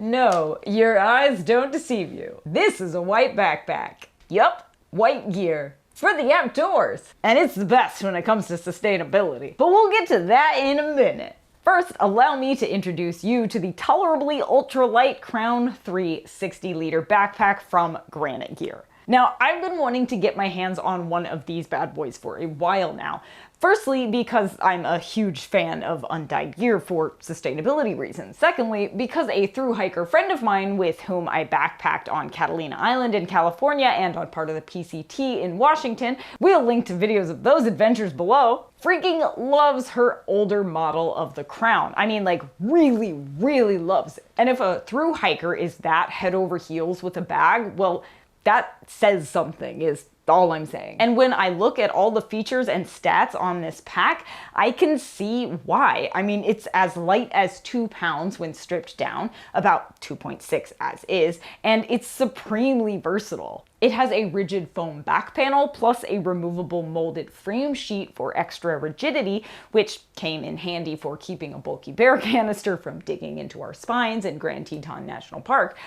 No, your eyes don't deceive you. This is a white backpack. Yup, white gear. For the outdoors. And it's the best when it comes to sustainability. But we'll get to that in a minute. First, allow me to introduce you to the tolerably ultralight Crown 3 60-liter backpack from Granite Gear. Now, I've been wanting to get my hands on one of these bad boys for a while now. Firstly, because I'm a huge fan of undyed gear for sustainability reasons. Secondly, because a thru-hiker friend of mine with whom I backpacked on Catalina Island in California and on part of the PCT in Washington, we'll link to videos of those adventures below, freaking loves her older model of the Crown. I mean, like, really, really loves it. And if a thru-hiker is that head over heels with a bag, well, that says something, is all I'm saying. And when I look at all the features and stats on this pack, I can see why. I mean, it's as light as 2 pounds when stripped down, about 2.6 as is, and it's supremely versatile. It has a rigid foam back panel plus a removable molded frame sheet for extra rigidity, which came in handy for keeping a bulky bear canister from digging into our spines in Grand Teton National Park.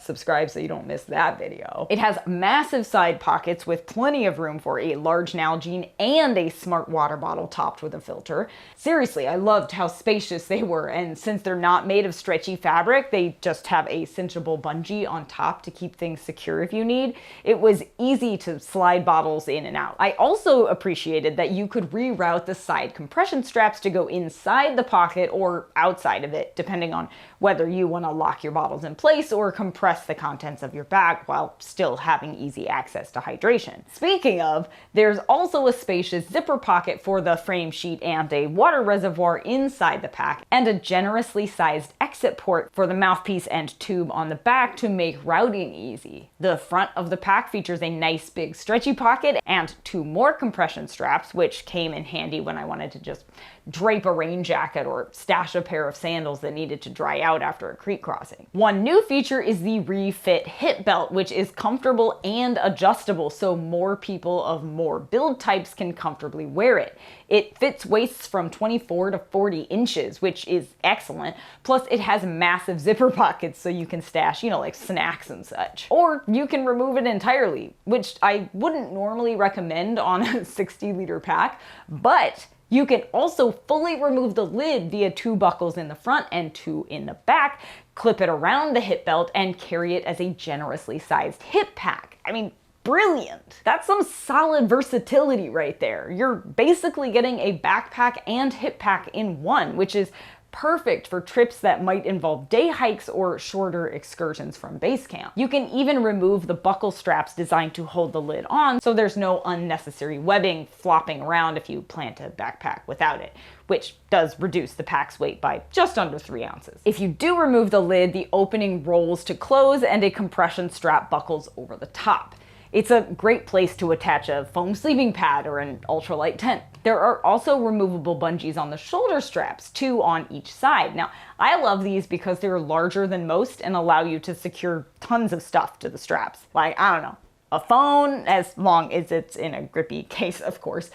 Subscribe so you don't miss that video. It has massive side pockets with plenty of room for a large Nalgene and a smart water bottle topped with a filter. Seriously, I loved how spacious they were, and since they're not made of stretchy fabric, they just have a cinchable bungee on top to keep things secure if you need. It was easy to slide bottles in and out. I also appreciated that you could reroute the side compression straps to go inside the pocket or outside of it, depending on whether you want to lock your bottles in place or compress the contents of your bag while still having easy access to hydration. Speaking of, there's also a spacious zipper pocket for the frame sheet and a water reservoir inside the pack, and a generously sized exit port for the mouthpiece and tube on the back to make routing easy. The front of the pack features a nice big stretchy pocket and 2 more compression straps, which came in handy when I wanted to just drape a rain jacket or stash a pair of sandals that needed to dry out after a creek crossing. One new feature is the refit hip belt, which is comfortable and adjustable so more people of more build types can comfortably wear it. It fits waists from 24 to 40 inches, which is excellent. Plus it has massive zipper pockets so you can stash, like snacks and such. Or you can remove it entirely, which I wouldn't normally recommend on a 60-liter pack, but you can also fully remove the lid via 2 buckles in the front and 2 in the back, clip it around the hip belt, and carry it as a generously sized hip pack. I mean, brilliant. That's some solid versatility right there. You're basically getting a backpack and hip pack in one, which is perfect for trips that might involve day hikes or shorter excursions from base camp. You can even remove the buckle straps designed to hold the lid on, so there's no unnecessary webbing flopping around if you plan to backpack without it, which does reduce the pack's weight by just under 3 ounces. If you do remove the lid, the opening rolls to close and a compression strap buckles over the top. It's a great place to attach a foam sleeping pad or an ultralight tent. There are also removable bungees on the shoulder straps, 2 on each side. Now, I love these because they're larger than most and allow you to secure tons of stuff to the straps. Like, I don't know, a phone, as long as it's in a grippy case, of course,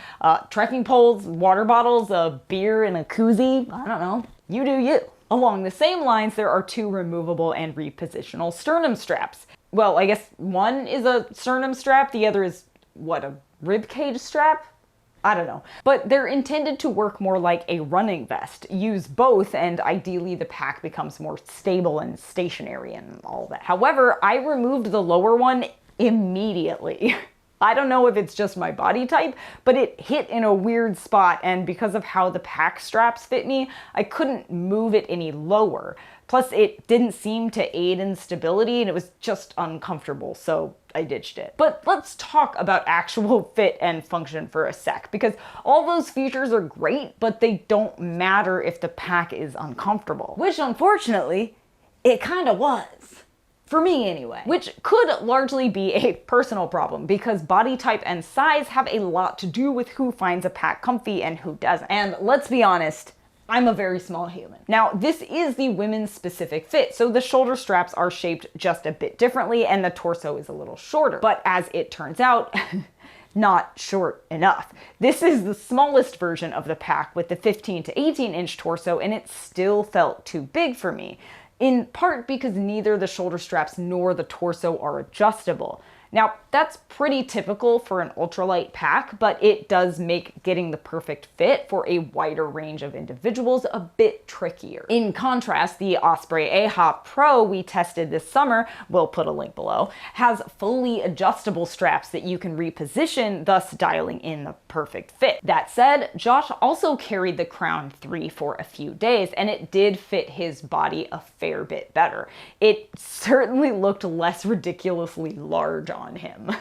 trekking poles, water bottles, a beer in a koozie, I don't know, you do you. Along the same lines, there are 2 removable and repositional sternum straps. Well, I guess one is a sternum strap, the other is, what, a rib cage strap? I don't know. But they're intended to work more like a running vest. Use both and ideally the pack becomes more stable and stationary and all that. However, I removed the lower one immediately. I don't know if it's just my body type, but it hit in a weird spot, and because of how the pack straps fit me, I couldn't move it any lower. Plus, it didn't seem to aid in stability, and it was just uncomfortable, so I ditched it. But let's talk about actual fit and function for a sec, because all those features are great, but they don't matter if the pack is uncomfortable. Which, unfortunately, it kinda was. For me anyway. Which could largely be a personal problem because body type and size have a lot to do with who finds a pack comfy and who doesn't. And let's be honest, I'm a very small human. Now, this is the women's specific fit, so the shoulder straps are shaped just a bit differently and the torso is a little shorter. But as it turns out, not short enough. This is the smallest version of the pack with the 15 to 18 inch torso, and it still felt too big for me. in part because neither the shoulder straps nor the torso are adjustable. Now, that's pretty typical for an ultralight pack, but it does make getting the perfect fit for a wider range of individuals a bit trickier. In contrast, the Osprey AHA Pro we tested this summer, we'll put a link below, has fully adjustable straps that you can reposition, thus dialing in the perfect fit. That said, Josh also carried the Crown 3 for a few days, and it did fit his body a fair bit better. It certainly looked less ridiculously large on him.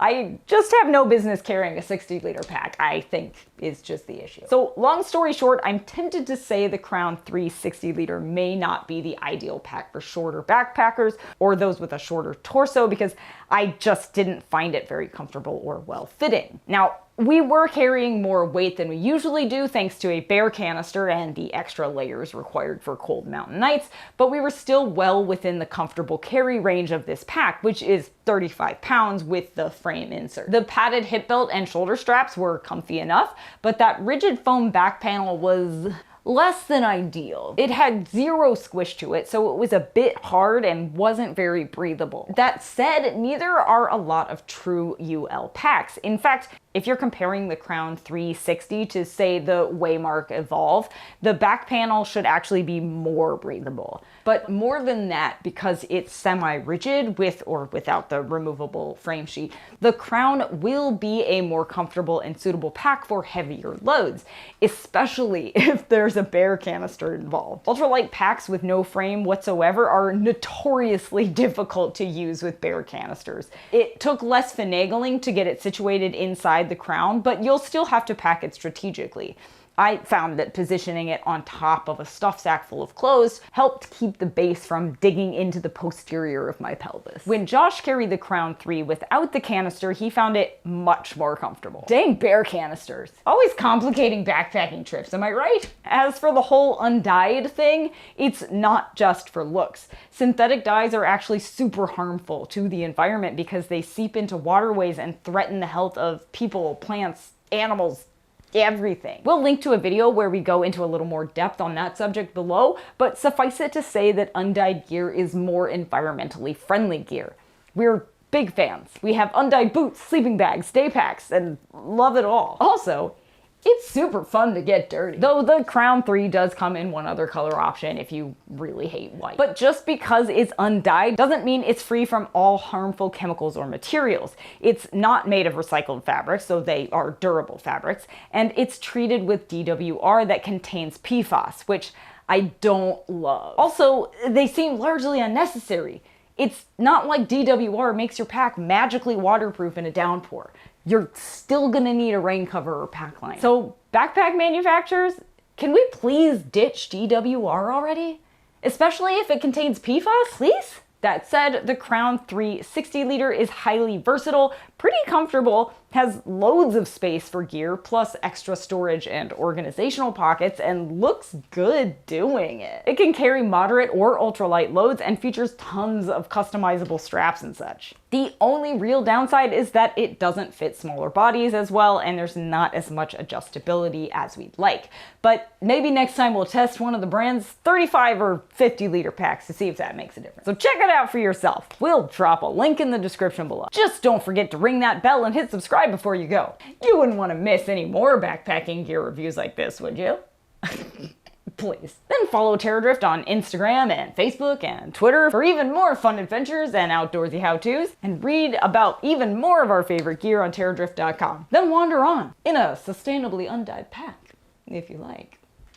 I just have no business carrying a 60-liter pack, I think is just the issue. So long story short, I'm tempted to say the Crown 3 60-liter may not be the ideal pack for shorter backpackers or those with a shorter torso because I just didn't find it very comfortable or well-fitting. Now, we were carrying more weight than we usually do thanks to a bear canister and the extra layers required for cold mountain nights, but we were still well within the comfortable carry range of this pack, which is 35 pounds with the frame insert. The padded hip belt and shoulder straps were comfy enough, but that rigid foam back panel was less than ideal. It had zero squish to it, so it was a bit hard and wasn't very breathable. That said, neither are a lot of true UL packs. In fact, if you're comparing the Crown 360 to, say, the Waymark Evolve, the back panel should actually be more breathable. But more than that, because it's semi-rigid with or without the removable frame sheet, the Crown will be a more comfortable and suitable pack for heavier loads, especially if there's a bear canister involved. Ultralight packs with no frame whatsoever are notoriously difficult to use with bear canisters. It took less finagling to get it situated inside the Crown, but you'll still have to pack it strategically. I found that positioning it on top of a stuff sack full of clothes helped keep the base from digging into the posterior of my pelvis. When Josh carried the Crown 3 without the canister, he found it much more comfortable. Dang bear canisters. Always complicating backpacking trips, am I right? As for the whole undyed thing, it's not just for looks. Synthetic dyes are actually super harmful to the environment because they seep into waterways and threaten the health of people, plants, animals, everything. We'll link to a video where we go into a little more depth on that subject below, but suffice it to say that undyed gear is more environmentally friendly gear. We're big fans. We have undyed boots, sleeping bags, day packs, and love it all. Also, it's super fun to get dirty. Though the Crown 3 does come in one other color option if you really hate white. But just because it's undyed doesn't mean it's free from all harmful chemicals or materials. It's not made of recycled fabrics, so they are durable fabrics, and it's treated with DWR that contains PFAS, which I don't love. Also, they seem largely unnecessary. It's not like DWR makes your pack magically waterproof in a downpour. You're still gonna need a rain cover or pack line. So backpack manufacturers, can we please ditch DWR already? Especially if it contains PFAS, please? That said, the Crown 3 60-liter is highly versatile, pretty comfortable, has loads of space for gear, plus extra storage and organizational pockets, and looks good doing it. It can carry moderate or ultralight loads and features tons of customizable straps and such. The only real downside is that it doesn't fit smaller bodies as well, and there's not as much adjustability as we'd like. But maybe next time we'll test one of the brand's 35 or 50-liter packs to see if that makes a difference. So check it out for yourself. We'll drop a link in the description below. Just don't forget to ring that bell and hit subscribe before you go. You wouldn't want to miss any more backpacking gear reviews like this, would you? Please. Then follow Terradrift on Instagram and Facebook and Twitter for even more fun adventures and outdoorsy how-tos, and read about even more of our favorite gear on terradrift.com. Then wander on in a sustainably undyed pack, if you like.